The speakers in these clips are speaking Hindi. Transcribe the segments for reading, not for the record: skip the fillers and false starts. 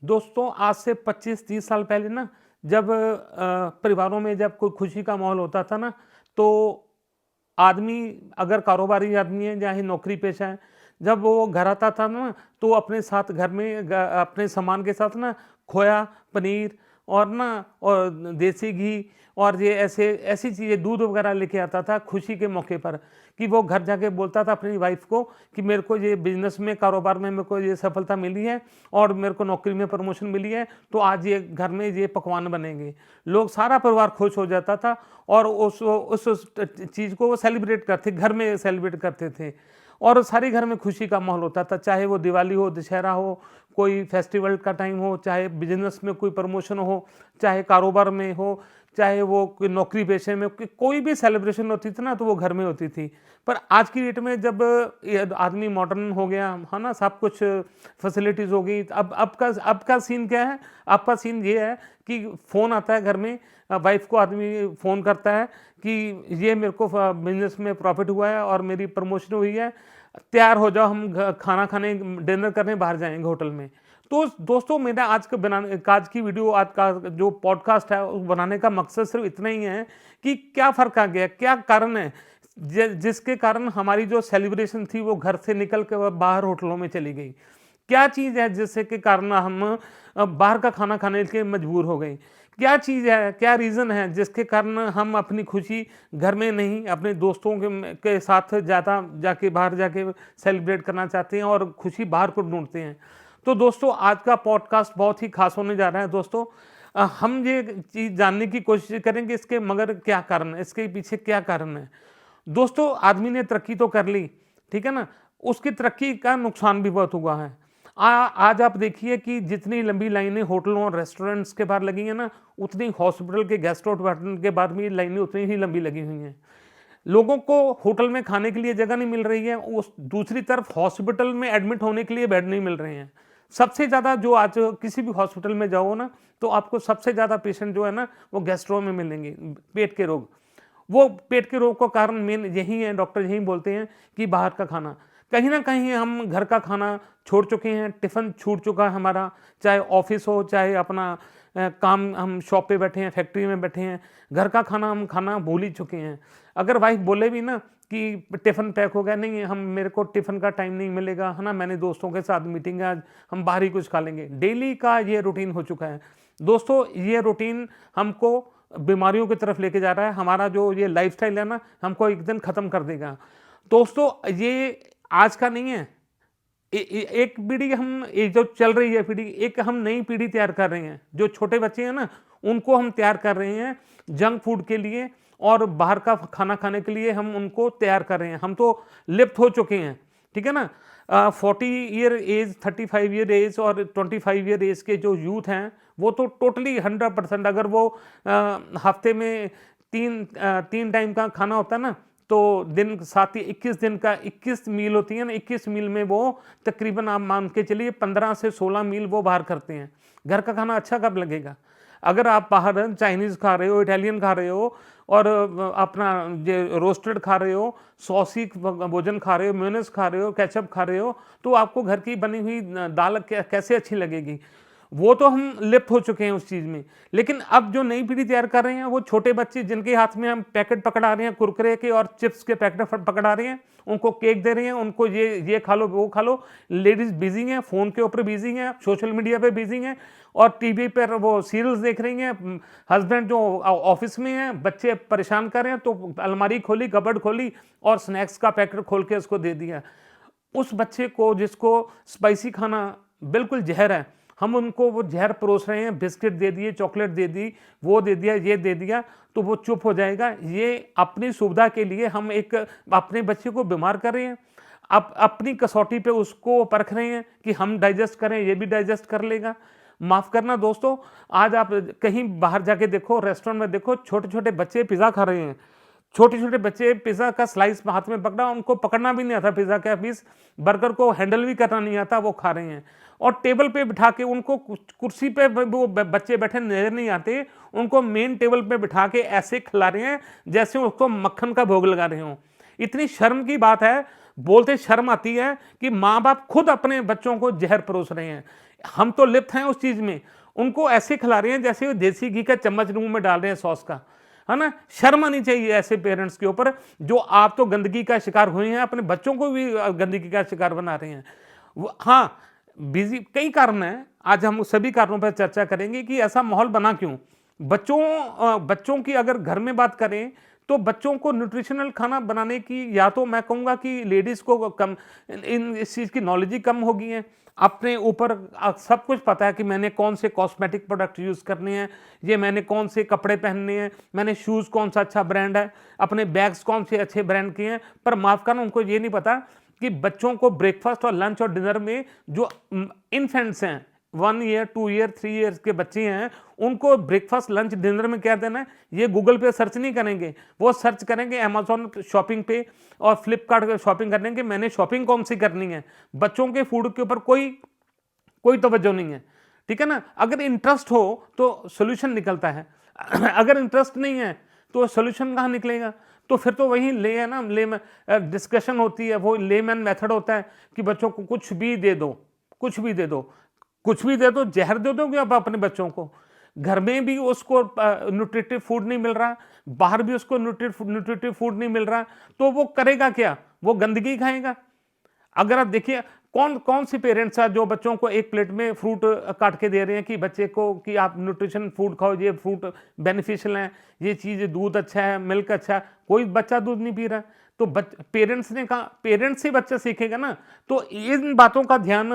दोस्तों आज से 25-30 साल पहले ना जब परिवारों में जब कोई खुशी का माहौल होता था ना, तो आदमी अगर कारोबारी आदमी है चाहे नौकरी पेशा है, जब वो घर आता था ना तो अपने साथ घर में अपने सामान के साथ ना खोया, पनीर और देसी घी और ये ऐसे ऐसी चीज़ें दूध वगैरह लेके आता था खुशी के मौके पर, कि वो घर जाके बोलता था अपनी वाइफ को कि मेरे को ये बिजनेस में कारोबार में मेरे को ये सफलता मिली है और मेरे को नौकरी में प्रमोशन मिली है, तो आज ये घर में ये पकवान बनेंगे। लोग सारा परिवार खुश हो जाता था और उस चीज़ को वो सेलिब्रेट करते, घर में सेलिब्रेट करते थे और सारे घर में खुशी का माहौल होता था। चाहे वो दिवाली हो, दशहरा हो, कोई फेस्टिवल का टाइम हो, चाहे बिजनेस में कोई प्रमोशन हो, चाहे कारोबार में हो, चाहे वो कोई नौकरी पेशे में कोई भी सेलिब्रेशन होती थी ना, तो वो घर में होती थी। पर आज की डेट में जब ये आदमी मॉडर्न हो गया है ना, सब कुछ फैसिलिटीज़ हो गई, अब का सीन क्या है? आपका सीन ये है कि फ़ोन आता है घर में, वाइफ को आदमी फ़ोन करता है कि ये मेरे को बिजनेस में प्रॉफिट हुआ है और मेरी प्रमोशन हुई है, तैयार हो जाओ, हम खाना खाने डिनर करने बाहर जाएंगे होटल में। तो दोस्तों मेरा आज की वीडियो, आज का जो पॉडकास्ट है उस बनाने का मकसद सिर्फ इतना ही है कि क्या फ़र्क आ गया, क्या कारण है जिसके कारण हमारी जो सेलिब्रेशन थी वो घर से निकल के बाहर होटलों में चली गई। क्या चीज़ है जिससे के कारण हम बाहर का खाना खाने के मजबूर हो गए? क्या चीज़ है, क्या रीज़न है जिसके कारण हम अपनी खुशी घर में नहीं अपने दोस्तों के साथ ज़्यादा जाके बाहर जाके सेलिब्रेट करना चाहते हैं और खुशी बाहर को ढूँढते हैं? तो दोस्तों आज का पॉडकास्ट बहुत ही ख़ास होने जा रहा है दोस्तों। हम ये चीज़ जानने की कोशिश करेंगे इसके मगर क्या कारण है, इसके पीछे क्या कारण है? दोस्तों आदमी ने तरक्की तो कर ली, ठीक है ना? उसकी तरक्की का नुकसान भी बहुत हुआ है। आज आप देखिए कि जितनी लंबी लाइनें होटलों और रेस्टोरेंट्स के बाहर लगी हैं ना, उतनी हॉस्पिटल के गैस्ट्रो डिपार्टमेंट के बाहर भी लाइनें उतनी ही लंबी लगी हुई हैं। लोगों को होटल में खाने के लिए जगह नहीं मिल रही है, उस दूसरी तरफ हॉस्पिटल में एडमिट होने के लिए बेड नहीं मिल रहे हैं। सबसे ज़्यादा जो आज किसी भी हॉस्पिटल में जाओ ना, तो आपको सबसे ज़्यादा पेशेंट जो है ना, वो गैस्ट्रो में मिलेंगे, पेट के रोग। वो पेट के रोग का कारण मेन यही है, डॉक्टर यही बोलते हैं कि बाहर का खाना। कहीं न कहीं हम घर का खाना छोड़ चुके हैं, टिफ़िन छूट चुका है हमारा, चाहे ऑफ़िस हो, चाहे अपना काम हम शॉप पे बैठे हैं, फैक्ट्री में बैठे हैं, घर का खाना हम खाना भूल ही चुके हैं। अगर वाइफ़ बोले भी ना कि टिफ़िन पैक हो गया, नहीं हम मेरे को टिफ़िन का टाइम नहीं मिलेगा, है ना, मैंने दोस्तों के साथ मीटिंग है आज, हम बाहर ही कुछ खा लेंगे। डेली का ये रूटीन हो चुका है। दोस्तों ये रूटीन हमको बीमारियों की तरफ लेके जा रहा है, हमारा जो ये लाइफ़स्टाइल है ना, हमको एक दिन ख़त्म कर देगा। दोस्तों ये आज का नहीं है, एक पीढ़ी हम ये जो चल रही है पीढ़ी, एक हम नई पीढ़ी तैयार कर रहे हैं। जो छोटे बच्चे हैं ना, उनको हम तैयार कर रहे हैं जंक फूड के लिए और बाहर का खाना खाने के लिए हम उनको तैयार कर रहे हैं। हम तो लिप्त हो चुके हैं, ठीक है ना? 40 ईयर एज, 35 ईयर एज और 25 ईयर एज के जो यूथ हैं, वो तो टोटली 100%, अगर वो हफ्ते में 3 टाइम का खाना होता है ना, तो दिन साथ ही 21 दिन का 21 मील होती है ना, 21 मील में वो तकरीबन आप मान के चलिए 15 से 16 मील वो बाहर करते हैं। घर का खाना अच्छा कब लगेगा? अगर आप बाहर चाइनीज़ खा रहे हो, इटालियन खा रहे हो और अपना ये रोस्टेड खा रहे हो, सॉसी भोजन खा रहे हो, मेयोनेज़ खा रहे हो, केचअप खा रहे हो, तो आपको घर की बनी हुई दाल कैसे अच्छी लगेगी? वो तो हम लिप्त हो चुके हैं उस चीज़ में। लेकिन अब जो नई पीढ़ी तैयार कर रहे हैं, वो छोटे बच्चे जिनके हाथ में हम पैकेट पकड़ा रहे हैं कुरकुरे के और चिप्स के पैकेट पकड़ा रहे हैं, उनको केक दे रहे हैं, उनको ये खा लो, वो खा लो। लेडीज़ बिज़ी हैं, फ़ोन के ऊपर बिज़ी हैं, सोशल मीडिया पे बिज़ी हैं और टीवी पर वो सीरियल्स देख रही हैं। हस्बैंड जो ऑफ़िस में हैं, बच्चे परेशान कर रहे हैं, तो अलमारी खोली, कबर्ड खोली और स्नैक्स का पैकेट खोल के उसको दे दिया। उस बच्चे को जिसको स्पाइसी खाना बिल्कुल ज़हर है, हम उनको वो ज़हर परोस रहे हैं, बिस्किट दे दिए, चॉकलेट दे दी, वो दे दिया, ये दे दिया, तो वो चुप हो जाएगा। ये अपनी सुविधा के लिए हम एक अपने बच्चे को बीमार कर रहे हैं। अपनी कसौटी पे उसको परख रहे हैं कि हम डाइजेस्ट करें, ये भी डाइजेस्ट कर लेगा। माफ़ करना दोस्तों, आज आप कहीं बाहर जाके देखो, रेस्टोरेंट में देखो, छोटे-छोटे बच्चे पिज़्ज़ा खा रहे हैं। छोटे-छोटे बच्चे पिज़्ज़ा का स्लाइस हाथ में पकड़ा, उनको पकड़ना भी नहीं आता पिज़्ज़ा का पीस, बर्गर को हैंडल भी करना नहीं आता, वो खा रहे हैं। और टेबल पे बिठा के उनको कुर्सी पे वो बच्चे बैठे नज़र नहीं आते, उनको मेन टेबल पे बिठा के ऐसे खिला रहे हैं, जैसे उसको मक्खन का भोग लगा रहे हों। इतनी शर्म की बात है, बोलते शर्म आती है कि माँ बाप खुद अपने बच्चों को जहर परोस रहे हैं। हम तो लिप्त हैं उस चीज में, उनको ऐसे खिला रहे हैं जैसे वो देसी घी का चम्मच मुंह में डाल रहे हैं सॉस का, है ना। शर्म आनी चाहिए ऐसे पेरेंट्स के ऊपर, जो आप तो गंदगी का शिकार हुए हैं, अपने बच्चों को भी गंदगी का शिकार बना रहे हैं। हाँ, बिजी कई कारण हैं, आज हम उस सभी कारणों पर चर्चा करेंगे कि ऐसा माहौल बना क्यों। बच्चों की अगर घर में बात करें तो बच्चों को न्यूट्रिशनल खाना बनाने की, या तो मैं कहूँगा कि लेडीज़ को कम इस चीज़ की नॉलेज ही कम हो गई है। अपने ऊपर सब कुछ पता है कि मैंने कौन से कॉस्मेटिक प्रोडक्ट यूज़ करने हैं, ये मैंने कौन से कपड़े पहनने हैं, मैंने शूज़ कौन सा अच्छा ब्रांड है, अपने बैग्स कौन से अच्छे ब्रांड के हैं। पर माफ़ करना, उनको ये नहीं पता कि बच्चों को ब्रेकफास्ट और लंच और डिनर में जो इन्फेंट्स हैं, 1 ईयर 2 ईयर 3 ईयर्स के बच्चे हैं, उनको ब्रेकफास्ट लंच डिनर में क्या देना है, ये गूगल पे सर्च नहीं करेंगे। वो सर्च करेंगे अमेजोन शॉपिंग पे और फ्लिपकार्ट पे शॉपिंग करने की, मैंने शॉपिंग कौन सी करनी है। बच्चों के फूड के ऊपर कोई तवज्जो नहीं है, ठीक है ना। अगर इंटरेस्ट हो तो सोल्यूशन निकलता है, अगर इंटरेस्ट नहीं है तो सोल्यूशन कहाँ निकलेगा। तो फिर तो वही ले है ना, डिस्कशन होती है, वो लेमैन मेथड होता है कि बच्चों को कुछ भी दे दो, कुछ भी दे दो, कुछ भी दे दो, जहर दे दोगे आप अपने बच्चों को। घर में भी उसको न्यूट्रिटिव फूड नहीं मिल रहा, बाहर भी उसको न्यूट्रिटिव फूड नहीं मिल रहा, तो वो करेगा क्या, वो गंदगी खाएगा। अगर आप देखिए कौन कौन सी पेरेंट्स हैं जो बच्चों को एक प्लेट में फ्रूट काट के दे रहे हैं कि बच्चे को कि आप न्यूट्रिशन फूड खाओ, ये फ्रूट बेनिफिशियल है, ये चीज़, दूध अच्छा है, मिल्क अच्छा है। कोई बच्चा दूध नहीं पी रहा, तो पेरेंट्स ने कहा, पेरेंट्स से बच्चा सीखेगा ना। तो इन बातों का ध्यान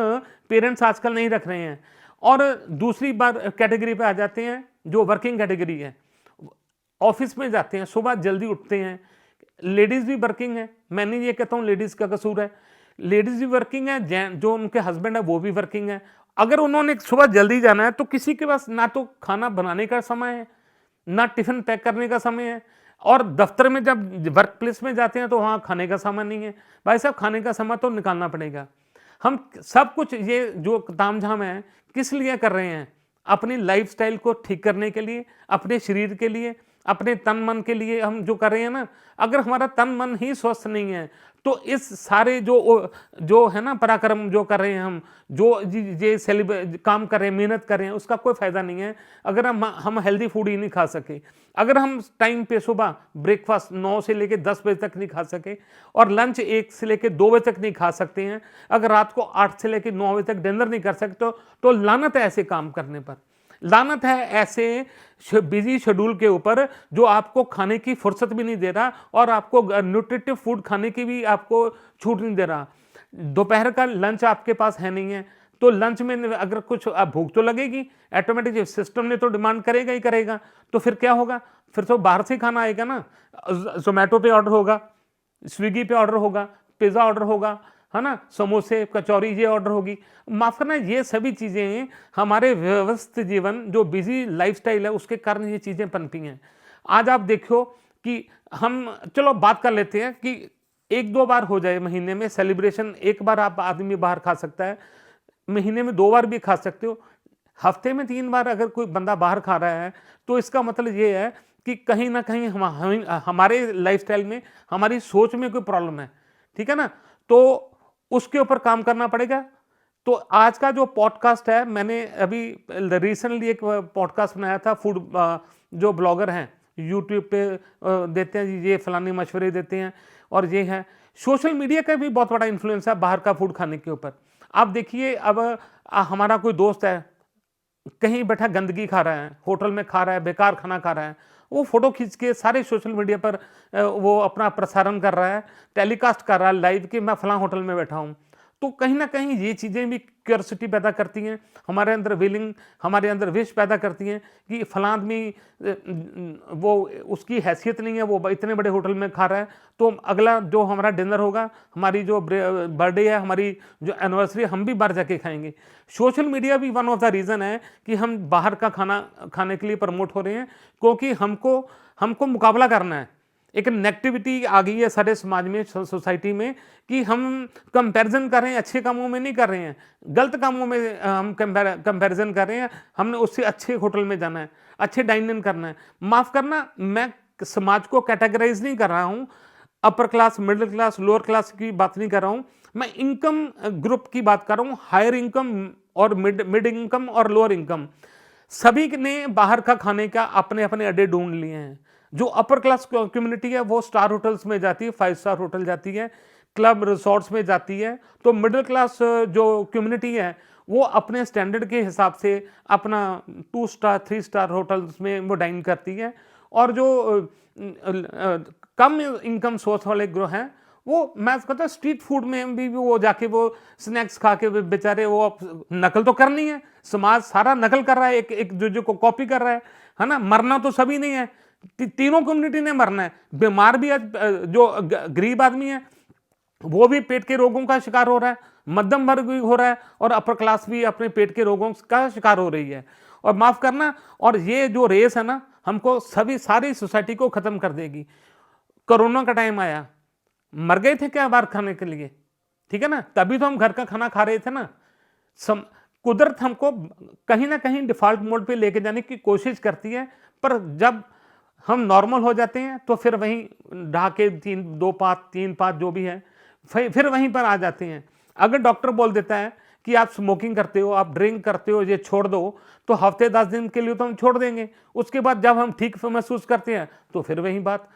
पेरेंट्स आजकल नहीं रख रहे हैं। और दूसरी बार कैटेगरी पे आ जाते हैं जो वर्किंग कैटेगरी है, ऑफिस में जाते हैं, सुबह जल्दी उठते हैं, लेडीज भी वर्किंग है, मैं नहीं ये कहता हूँ लेडीज का कसूर है, लेडीज भी वर्किंग है, जो उनके हस्बैंड है वो भी वर्किंग है। अगर उन्होंने सुबह जल्दी जाना है तो किसी के पास ना तो खाना बनाने का समय है, ना टिफिन पैक करने का समय है, और दफ्तर में जब वर्क प्लेस में जाते हैं तो वहाँ खाने का समय नहीं है। भाई साहब, खाने का समय तो निकालना पड़ेगा। हम सब कुछ ये जो तामझाम है किस लिए कर रहे हैं, अपनी लाइफस्टाइल को ठीक करने के लिए, अपने शरीर के लिए, अपने तन मन के लिए हम जो कर रहे हैं ना। अगर हमारा तन मन ही स्वस्थ नहीं है तो इस सारे जो है ना पराक्रम जो कर रहे हैं हम, जो ये काम कर रहे हैं, मेहनत कर रहे हैं, उसका कोई फायदा नहीं है अगर हम हेल्दी फूड ही नहीं खा सके। अगर हम टाइम पे सुबह ब्रेकफास्ट 9 से लेकर 10 बजे तक नहीं खा सके और लंच 1 से लेकर 2 बजे तक नहीं खा सकते हैं, अगर रात को 8 से लेकर 9 बजे तक डिनर नहीं कर सकते, तो लानत है ऐसे काम करने पर, लानत है ऐसे बिजी शेड्यूल के ऊपर जो आपको खाने की फुर्सत भी नहीं दे रहा और आपको न्यूट्रिटिव फूड खाने की भी आपको छूट नहीं दे रहा। दोपहर का लंच आपके पास है नहीं है, तो लंच में अगर कुछ भूख तो लगेगी, ऑटोमेटिक सिस्टम ने तो डिमांड करेगा ही करेगा। तो फिर क्या होगा, फिर तो बाहर से खाना आएगा ना, जोमेटो पे ऑर्डर होगा, स्विगी पे ऑर्डर होगा, पिज्ज़ा ऑर्डर होगा, है ना, समोसे कचौरी ये ऑर्डर होगी। माफ करना, ये सभी चीज़ें हमारे व्यवस्थित जीवन जो बिजी लाइफस्टाइल है उसके कारण ये चीज़ें पनपी हैं। आज आप देखो कि हम चलो बात कर लेते हैं कि 1-2 बार हो जाए महीने में सेलिब्रेशन, एक बार आप आदमी बाहर खा सकता है, महीने में 2 बार भी खा सकते हो, हफ्ते में 3 बार अगर कोई बंदा बाहर खा रहा है तो इसका मतलब ये है कि कहीं ना कहीं हमारे लाइफस्टाइल में, हमारी सोच में कोई प्रॉब्लम है, ठीक है ना। तो उसके ऊपर काम करना पड़ेगा। तो आज का जो पॉडकास्ट है, मैंने अभी रिसेंटली एक पॉडकास्ट बनाया था, फूड जो ब्लॉगर हैं यूट्यूब पे देते हैं, ये फलाने मशवरे देते हैं, और ये है सोशल मीडिया का भी बहुत बड़ा इन्फ्लुएंस है बाहर का फूड खाने के ऊपर। आप देखिए, अब हमारा कोई दोस्त है कहीं बैठा गंदगी खा रहा है, होटल में खा रहा है, बेकार खाना खा रहा है, वो फोटो खींच के सारे सोशल मीडिया पर वो अपना प्रसारण कर रहा है, टेलीकास्ट कर रहा है लाइव कि मैं फलां होटल में बैठा हूँ। तो कहीं ना कहीं ये चीज़ें भी क्यूरियोसिटी पैदा करती हैं हमारे अंदर, हमारे अंदर विश पैदा करती हैं कि फलां आदमी वो उसकी हैसियत नहीं है, वो इतने बड़े होटल में खा रहा है, तो अगला जो हमारा डिनर होगा, हमारी जो बर्थडे है, हमारी जो एनिवर्सरी, हम भी बाहर जाके खाएंगे। सोशल मीडिया भी वन ऑफ द रीज़न है कि हम बाहर का खाना खाने के लिए प्रमोट हो रहे हैं, क्योंकि हमको मुकाबला करना है। एक नेगेटिविटी आ गई है सारे समाज में, सोसाइटी में, कि हम कंपैरिजन कर रहे हैं, अच्छे कामों में नहीं कर रहे हैं, गलत कामों में हम कंपैरिजन कर रहे हैं। हमने उससे अच्छे होटल में जाना है, अच्छे डाइन इन करना है। माफ़ करना, मैं समाज को कैटेगराइज नहीं कर रहा हूँ, upper class, middle class, lower class की बात नहीं कर रहा हूं, मैं इनकम ग्रुप की बात कर रहा हूं। हायर इनकम और मिड इनकम और लोअर इनकम, सभी ने बाहर का खाने का अपने अपने अड्डे ढूंढ लिए हैं। जो अपर क्लास कम्युनिटी है वो स्टार होटल्स में जाती है, 5 स्टार होटल जाती है, क्लब रिसोर्ट्स में जाती है। तो मिडिल क्लास जो कम्युनिटी है वो अपने स्टैंडर्ड के हिसाब से अपना 2 स्टार 3 स्टार होटल्स में वो डाइन करती है। और जो कम इनकम सोर्स वाले ग्रोह हैं वो, मैं कहता हूँ स्ट्रीट फूड में भी वो जाके वो स्नैक्स खा के बेचारे, वो नकल तो करनी है, समाज सारा नकल कर रहा है, एक दूसरे को कॉपी कर रहा है ना। मरना तो सभी नहीं है, तीनों कम्युनिटी ने मरना है। बीमार भी जो गरीब आदमी है वो भी पेट के रोगों का शिकार हो रहा है, मध्यम वर्ग भी हो रहा है, और अपर क्लास भी अपने पेट के रोगों का शिकार हो रही है। और माफ करना, और ये जो रेस है ना, हमको सभी सारी सोसाइटी को खत्म कर देगी। कोरोना का टाइम आया, मर गए थे क्या बाहर खाने के लिए? ठीक है ना, तभी तो हम घर का खाना खा रहे थे ना। कुदरत हमको कहीं ना कहीं डिफॉल्ट मोड पे लेके जाने की कोशिश करती है, पर जब हम नॉर्मल हो जाते हैं तो फिर वहीं ढाके 3-2-5 जो भी है फिर वहीं पर आ जाते हैं। अगर डॉक्टर बोल देता है कि आप स्मोकिंग करते हो, आप ड्रिंक करते हो, ये छोड़ दो, तो हफ्ते 10 दिन के लिए तो हम छोड़ देंगे। उसके बाद जब हम ठीक महसूस करते हैं तो फिर वही बात,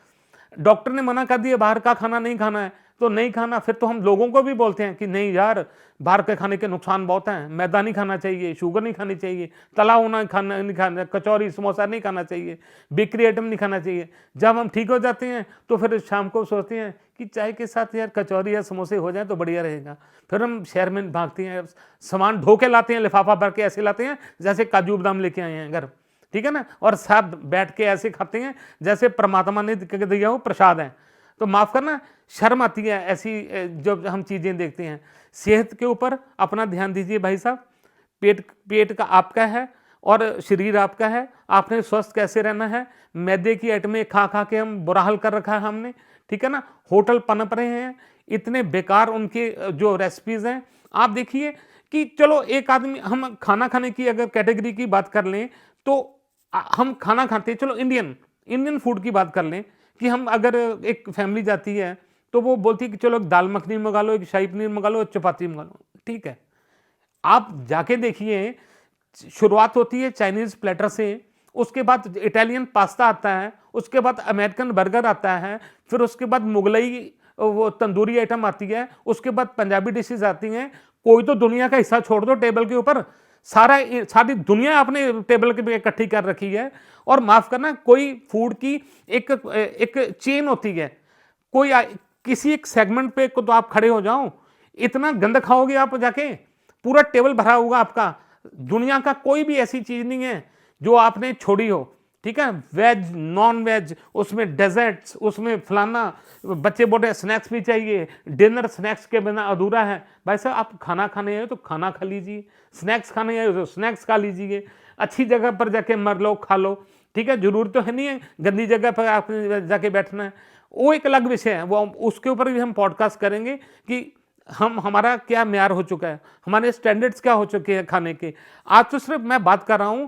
डॉक्टर ने मना कर दिया बाहर का खाना नहीं खाना है तो नहीं खाना। फिर तो हम लोगों को भी बोलते हैं कि नहीं यार, बाहर के खाने के नुकसान बहुत हैं, मैदा नहीं खाना चाहिए, शुगर नहीं खानी चाहिए, तला हुआ खाना नहीं खाना, कचौरी समोसा नहीं खाना चाहिए, बेकरी आइटम नहीं खाना चाहिए। जब हम ठीक हो जाते हैं तो फिर शाम को सोचते हैं कि चाय के साथ यार कचौरी या समोसे हो जाए तो बढ़िया रहेगा। फिर हम शहर में भागते हैं, सामान ढो के लाते हैं, लिफाफा भर के ऐसे लाते हैं जैसे काजू बादाम लेके आए हैं घर, ठीक है ना, और सब बैठ के ऐसे खाते हैं जैसे परमात्मा ने दिया हो प्रसाद है। तो माफ करना, शर्म आती है ऐसी जब हम चीजें देखते हैं। सेहत के ऊपर अपना ध्यान दीजिए भाई साहब। पेट का आपका है और शरीर आपका है, आपने स्वस्थ कैसे रहना है। मैदे की आइटमें खा खा के हम बुरा हाल कर रखा है हमने, ठीक है ना। होटल पनप रहे हैं, इतने बेकार उनके जो रेसिपीज हैं। आप देखिए कि चलो एक आदमी, हम खाना खाने की अगर कैटेगरी की बात कर लें तो हम खाना खाते हैं, चलो इंडियन फूड की बात कर लें कि हम अगर एक फैमिली जाती है तो वो बोलती है कि चलो एक दाल मखनी मंगा लो, एक शाही पनीर मंगा लो, एक चपाती मंगा लो, ठीक है। आप जाके देखिए, शुरुआत होती है चाइनीज प्लेटर से, उसके बाद इटालियन पास्ता आता है, उसके बाद अमेरिकन बर्गर आता है, फिर उसके बाद मुगलई वो तंदूरी आइटम आती है, उसके बाद पंजाबी डिशेज आती हैं। कोई तो दुनिया का हिस्सा छोड़ दो टेबल के ऊपर, सारी दुनिया अपने टेबल के पे इकट्ठी कर रखी है। और माफ करना, कोई फूड की एक चेन होती है, कोई किसी एक सेगमेंट पे को तो आप खड़े हो जाओ, इतना गंद खाओगे आप जाके, पूरा टेबल भरा होगा आपका। दुनिया का कोई भी ऐसी चीज नहीं है जो आपने छोड़ी हो, ठीक है। वेज नॉन वेज, उसमें डेजर्ट्स, उसमें फलाना, बच्चे बोलते स्नैक्स भी चाहिए, डिनर स्नैक्स के बिना अधूरा है। भाई साहब, आप खाना खाने आए हो तो खाना खा लीजिए, स्नैक्स खाने आए हो तो स्नैक्स खा लीजिए, अच्छी जगह पर जाके मर लो, खा लो, ठीक है। जरूरत तो है नहीं है गंदी जगह पर आपने जाके बैठना है, वो एक अलग विषय है, वो उसके ऊपर भी हम पॉडकास्ट करेंगे कि हमारा क्या म्यार हो चुका है, हमारे स्टैंडर्ड्स क्या हो चुके हैं खाने के। आज तो सिर्फ मैं बात कर रहा हूं,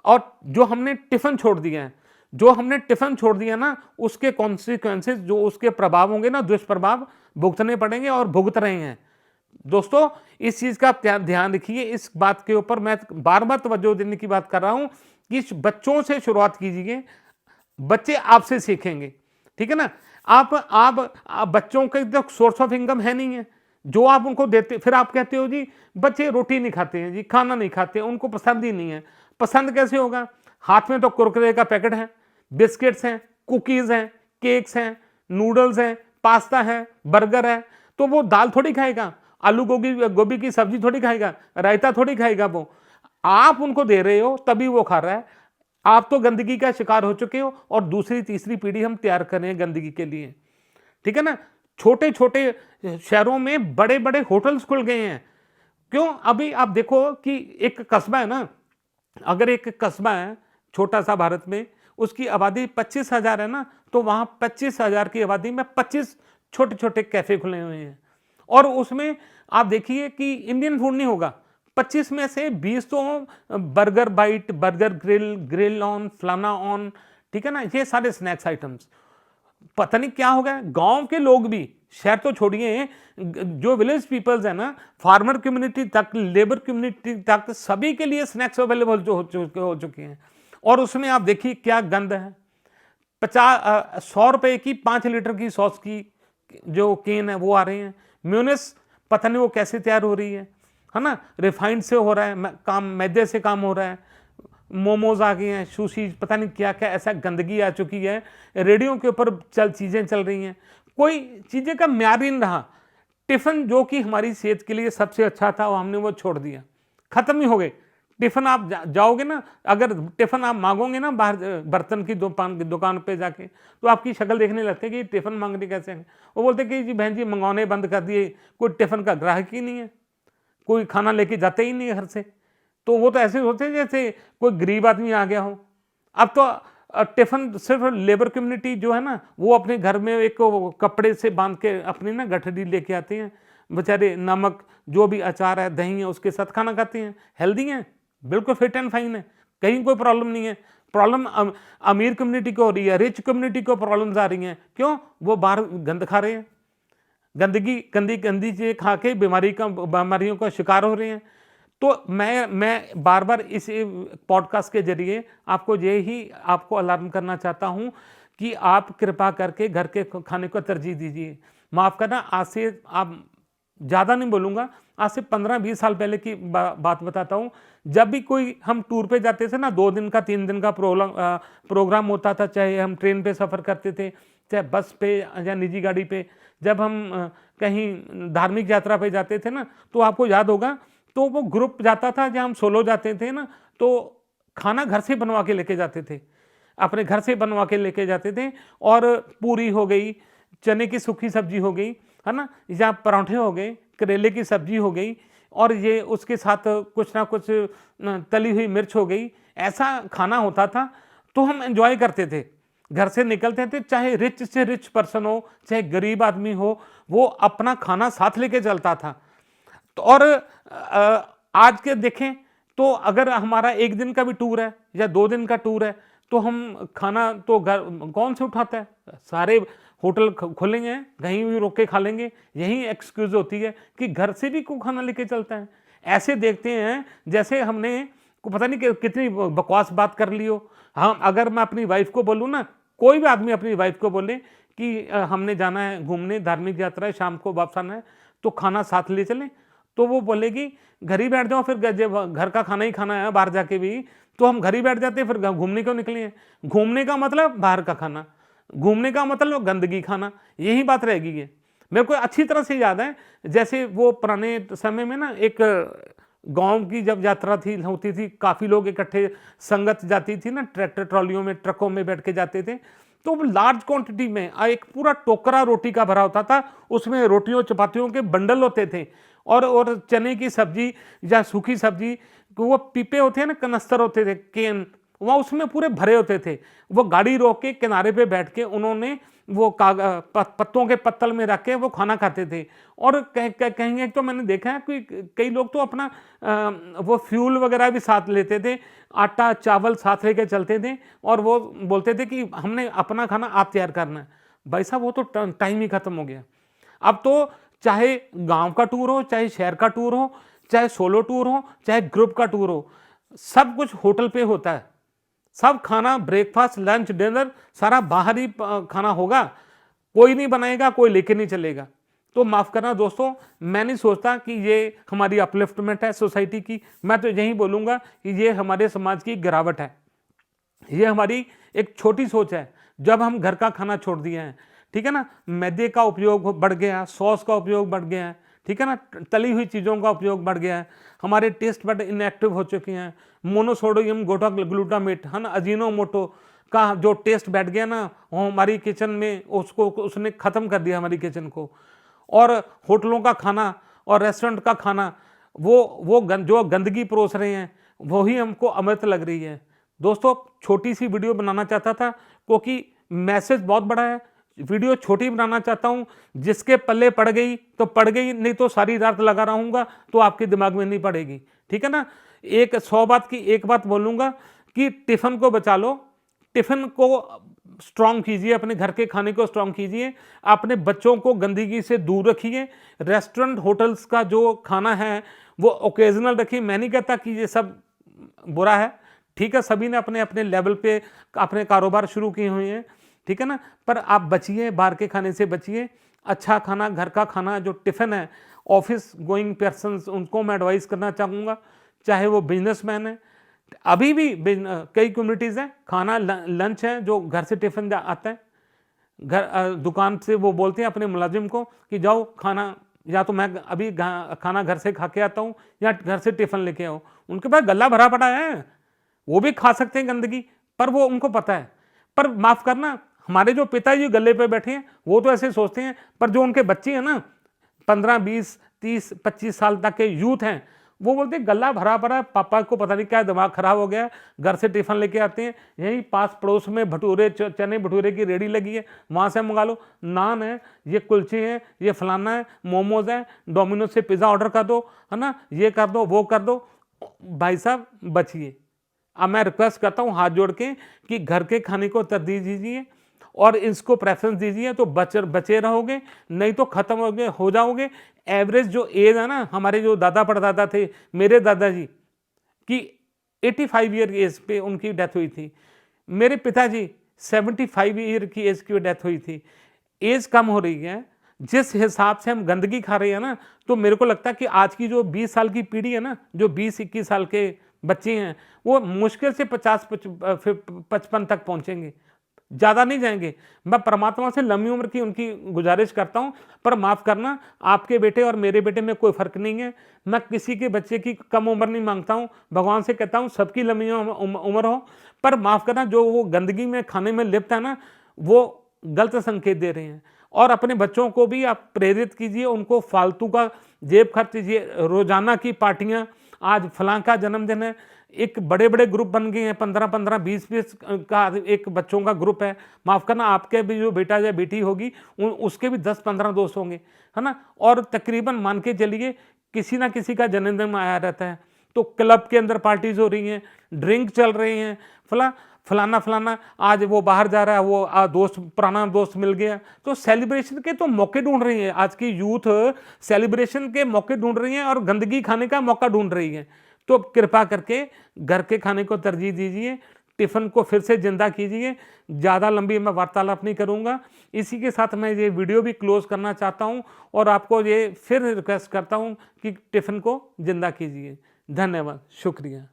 और जो हमने टिफिन छोड़ दिया है, जो हमने टिफिन छोड़ दिया ना, उसके कॉन्सिक्वेंसेज, जो उसके प्रभाव होंगे ना, दुष्प्रभाव भुगतने पड़ेंगे और भुगत रहे हैं। दोस्तों, इस चीज का आप ध्यान रखिए। इस बात के ऊपर मैं बार बार तवज्जो देने की बात कर रहा हूं कि बच्चों से शुरुआत कीजिए, बच्चे आपसे सीखेंगे, ठीक है ना। आप बच्चों का तो सोर्स ऑफ इनकम है नहीं है, जो आप उनको देते, फिर आप कहते हो जी बच्चे रोटी नहीं खाते हैं जी, खाना नहीं खाते, उनको पसंद ही नहीं है। पसंद कैसे होगा? हाथ में तो कुरकुरे का पैकेट है, बिस्किट्स हैं, कुकीज हैं, केक्स हैं, नूडल्स हैं, पास्ता है, बर्गर है, तो वो दाल थोड़ी खाएगा, आलू गोभी की सब्जी थोड़ी खाएगा, रायता थोड़ी खाएगा। वो आप उनको दे रहे हो तभी वो खा रहा है। आप तो गंदगी का शिकार हो चुके हो और दूसरी तीसरी पीढ़ी हम तैयार कर रहे हैं गंदगी के लिए, ठीक है ना। छोटे छोटे शहरों में बड़े बड़े होटल्स खुल गए हैं। क्यों? अभी आप देखो कि एक कस्बा है ना, अगर एक कस्बा है छोटा सा भारत में, उसकी आबादी 25,000 है ना, तो वहां 25,000 की आबादी में 25 छोटे छोटे कैफे खुले हुए हैं। और उसमें आप देखिए कि इंडियन फूड नहीं होगा, 25 में से 20 तो burger bite, burger grill, grill on, फलाना ऑन, ठीक है ना, ये सारे स्नैक्स आइटम्स। पता नहीं क्या हो गया, गांव के लोग भी, शहर तो छोड़िए, जो विलेज पीपल्स है ना, फार्मर कम्युनिटी तक, लेबर कम्युनिटी तक, सभी के लिए स्नैक्स अवेलेबल हो चुके हैं। और उसमें आप देखिए क्या गंद है। 100 रुपए की 5 लीटर की सॉस की जो केन है वो आ रहे हैं। म्यूनिस पता नहीं वो कैसे तैयार हो रही है ना, रिफाइंड से हो रहा है काम, मैदे से काम हो रहा है। मोमोज आ गए हैं, सुशी, पता नहीं क्या क्या, ऐसा गंदगी आ चुकी है। रेडियो के ऊपर चीज़ें चल रही हैं, कोई चीज़ें का म्यार ही नहीं रहा। टिफ़िन जो कि हमारी सेहत के लिए सबसे अच्छा था, वो हमने वो छोड़ दिया, ख़त्म ही हो गए। टिफ़िन आप जाओगे ना, अगर टिफ़िन आप मांगोगे ना बाहर बर्तन की दुकान पे जाके, तो आपकी शक्ल देखने लगते हैं कि टिफ़िन मांगने कैसे हैं। वो बोलते हैं कि जी बहन जी मंगवाने बंद कर दिए, कोई टिफ़िन का ग्राहक ही नहीं है, कोई खाना लेके जाते ही नहीं है घर से। तो वो तो ऐसे होते हैं जैसे कोई गरीब आदमी आ गया हो। अब तो टिफिन सिर्फ लेबर कम्युनिटी जो है ना, वो अपने घर में एक कपड़े से बांध के अपनी ना गठरी लेके आते हैं, बेचारे नमक जो भी अचार है, दही है, उसके साथ खाना खाते हैं, हेल्दी हैं, बिल्कुल फिट एंड फाइन है, कहीं कोई प्रॉब्लम नहीं है। प्रॉब्लम अमीर कम्युनिटी को हो रही है, रिच कम्युनिटी को प्रॉब्लम्स आ रही हैं। क्यों? वो बाहर गंद खा रहे हैं, गंदगी गंदी गंदी चीज़ें खा के बीमारियों का शिकार हो रहे हैं। तो मैं बार बार इस पॉडकास्ट के जरिए आपको आपको अलार्म करना चाहता हूं कि आप कृपा करके घर के खाने को तरजीह दीजिए। माफ़ करना, आज से आप ज़्यादा नहीं बोलूँगा, आज से 15-20 साल पहले की बात बताता हूँ। जब भी कोई हम टूर पे जाते थे ना, 2 दिन का 3 दिन का प्रोग्राम होता था, चाहे हम ट्रेन पे सफ़र करते थे, चाहे बस पे या निजी गाड़ी पे, जब हम कहीं धार्मिक यात्रा पे जाते थे ना, तो आपको याद होगा, तो वो ग्रुप जाता था, जहाँ हम सोलो जाते थे ना, तो खाना घर से बनवा के लेके जाते थे, अपने घर से बनवा के लेके जाते थे। और पूरी हो गई, चने की सूखी सब्जी हो गई, है ना, या पराठे हो गए, करेले की सब्जी हो गई, और ये उसके साथ कुछ ना कुछ तली हुई मिर्च हो गई, ऐसा खाना होता था। तो हम एंजॉय करते थे, घर से निकलते थे, चाहे रिच से रिच पर्सन हो, चाहे गरीब आदमी हो, वो अपना खाना साथ लेके चलता था। तो और आज के देखें तो अगर हमारा 1 दिन का भी टूर है या 2 दिन का टूर है, तो हम खाना तो घर कौन से उठाता है, सारे होटल खुलेंगे, कहीं भी रोक के खा लेंगे। यही एक्सक्यूज होती है कि घर से भी कोई खाना लेके चलता है। ऐसे देखते हैं जैसे हमने को पता नहीं कितनी बकवास बात कर ली हो। हाँ, अगर मैं अपनी वाइफ को बोलूँ ना, कोई भी आदमी अपनी वाइफ को बोले कि हमने जाना है घूमने, धार्मिक यात्रा है, शाम को वापस आना है, तो खाना साथ ले चलें, तो वो बोलेगी घर ही बैठ जाओ, फिर जब घर का खाना ही खाना है बाहर जाके भी, तो हम घर ही बैठ जाते हैं, फिर घूमने क्यों निकले हैं? घूमने का मतलब बाहर का खाना, घूमने का मतलब गंदगी खाना, यही बात रह गई है। मेरे को अच्छी तरह से याद है, जैसे वो पुराने समय में ना एक गांव की जब यात्रा होती थी, काफ़ी लोग इकट्ठे, संगत जाती थी ना, ट्रैक्टर ट्रॉलियों में, ट्रकों में बैठ के जाते थे, तो लार्ज क्वांटिटी में एक पूरा टोकरा रोटी का भरा होता था, उसमें रोटियों चपातियों के बंडल होते थे, और चने की सब्जी या सूखी सब्जी, वो पीपे होते हैं ना, कनस्तर होते थे, केन, वहाँ उसमें पूरे भरे होते थे। वो गाड़ी रोक के किनारे पे बैठ के उन्होंने वो पत्तों के पत्तल में रख के वो खाना खाते थे। और कहेंगे तो मैंने देखा है कि कई लोग तो अपना वो फ्यूल वगैरह भी साथ लेते थे, आटा चावल साथ लेके चलते थे, और वो बोलते थे कि हमने अपना खाना आप तैयार करना है। भाई साहब, वो तो टाइम ही खत्म हो गया। अब तो चाहे गांव का टूर हो, चाहे शहर का टूर हो, चाहे सोलो टूर हो, चाहे ग्रुप का टूर हो, सब कुछ होटल पे होता है। सब खाना, ब्रेकफास्ट, लंच, डिनर, सारा बाहर ही खाना होगा, कोई नहीं बनाएगा, कोई लेके नहीं चलेगा। तो माफ़ करना दोस्तों, मैं नहीं सोचता कि ये हमारी अपलिफ्टमेंट है सोसाइटी की। मैं तो यही बोलूँगा कि ये हमारे समाज की गिरावट है। ये हमारी एक छोटी सोच है, जब हम घर का खाना छोड़ दिए हैं, ठीक है ना, मैदे का उपयोग बढ़ गया, सॉस का उपयोग बढ़ गया है, ठीक है ना, तली हुई चीज़ों का उपयोग बढ़ गया है, हमारे टेस्ट बड इनएक्टिव हो चुके हैं, मोनोसोडियम ग्लूटामेट, है ना, अजीनोमोटो का जो टेस्ट बैठ गया ना, वो हमारी किचन में उसने ख़त्म कर दिया हमारी किचन को। और होटलों का खाना और रेस्टोरेंट का खाना, जो गंदगी परोस रहे हैं, वही हमको अमृत लग रही है। दोस्तों, छोटी सी वीडियो बनाना चाहता था क्योंकि मैसेज बहुत बड़ा है, वीडियो छोटी बनाना चाहता हूं, जिसके पल्ले पड़ गई तो पड़ गई, नहीं तो सारी रात लगा रहूंगा तो आपके दिमाग में नहीं पड़ेगी, ठीक है ना। 100 बात की एक बात बोलूंगा कि टिफिन को बचा लो, टिफ़िन को स्ट्रॉन्ग कीजिए, अपने घर के खाने को स्ट्रॉन्ग कीजिए, अपने बच्चों को गंदगी से दूर रखिए। रेस्टोरेंट होटल्स का जो खाना है वो ओकेजनल रखिए। मैं नहीं कहता कि ये सब बुरा है, ठीक है, सभी ने अपने अपने लेवल पे अपने कारोबार शुरू किए हुए हैं, ठीक है ना, पर आप बचिए, बाहर के खाने से बचिए। अच्छा खाना, घर का खाना, जो टिफ़िन है, ऑफिस गोइंग पर्सन्स उनको मैं एडवाइस करना चाहूँगा, चाहे वो बिजनेसमैन है। अभी भी कई कम्युनिटीज़ हैं, खाना लंच है जो घर से टिफ़िन आता है, घर दुकान से वो बोलते हैं अपने मुलाजिम को कि जाओ खाना, या तो मैं अभी खाना घर से खा के आता हूँ या घर से टिफ़िन लेके आओ। उनके पास गला भरा पड़ा है, वो भी खा सकते हैं गंदगी, पर वो उनको पता है। पर माफ़ करना, हमारे जो पिताजी गले पे बैठे हैं वो तो ऐसे सोचते हैं, पर जो उनके बच्चे हैं ना 15, 20, 30, 25 साल तक के यूथ हैं, वो बोलते हैं गला भरा पड़ा है, पापा को पता नहीं क्या दिमाग खराब हो गया, घर से टिफ़िन लेके आते हैं, यहीं पास पड़ोस में भटूरे चने भटूरे की रेडी लगी है, वहाँ से मंगा लो, नान है, ये कुलचे हैं, ये फलाना है, मोमोज है, डोमिनोज से पिज़्ज़ा ऑर्डर कर दो, है ना, ये कर दो वो कर दो। भाई साहब बचिए। अब मैं रिक्वेस्ट करता हूँ हाथ जोड़ के कि घर के खाने को तरजीह दीजिए और इसको प्रेफरेंस दीजिए, तो बचे रहोगे, नहीं तो खत्म हो जाओगे। एवरेज जो एज है ना, हमारे जो दादा परदादा थे, मेरे दादाजी की 85 ईयर की एज पे उनकी डेथ हुई थी, मेरे पिताजी 75 ईयर की एज की डेथ हुई थी। एज कम हो रही है, जिस हिसाब से हम गंदगी खा रहे हैं ना, तो मेरे को लगता है कि आज की जो 20 साल की पीढ़ी है ना, जो 20-21 साल के बच्चे हैं, वो मुश्किल से 50-55 तक पहुंचेंगे, ज़्यादा नहीं जाएंगे। मैं परमात्मा से लंबी उम्र की उनकी गुजारिश करता हूं, पर माफ़ करना, आपके बेटे और मेरे बेटे में कोई फ़र्क नहीं है। मैं किसी के बच्चे की कम उम्र नहीं मांगता हूं, भगवान से कहता हूं सबकी लंबी उम्र हो, पर माफ़ करना, जो वो गंदगी में खाने में लिप्त है ना, वो गलत संकेत दे रहे हैं। और अपने बच्चों को भी आप प्रेरित कीजिए, उनको फालतू का जेब खर्च दीजिए। रोजाना की पार्टियां, आज फलां का जन्मदिन है, एक बड़े बड़े ग्रुप बन गए हैं, 15-15, 20-20 का एक बच्चों का ग्रुप है। माफ़ करना, आपके भी जो बेटा या बेटी होगी उसके भी 10-15 दोस्त होंगे, है ना, और तकरीबन मान के चलिए किसी ना किसी का जन्मदिन आया रहता है। तो क्लब के अंदर पार्टीज हो रही हैं, ड्रिंक चल रही हैं, फलाना फलाना, आज वो बाहर जा रहा है, वो दोस्त, पुराना दोस्त मिल गया, तो सेलिब्रेशन के तो मौके ढूंढ रही है आज की यूथ, सेलिब्रेशन के मौके ढूंढ रही है और गंदगी खाने का मौका ढूंढ रही है। तो कृपा करके घर के खाने को तरजीह दीजिए, टिफ़िन को फिर से जिंदा कीजिए। ज़्यादा लंबी मैं वार्तालाप नहीं करूँगा। इसी के साथ मैं ये वीडियो भी क्लोज करना चाहता हूँ और आपको ये फिर रिक्वेस्ट करता हूँ कि टिफ़िन को जिंदा कीजिए। धन्यवाद, शुक्रिया।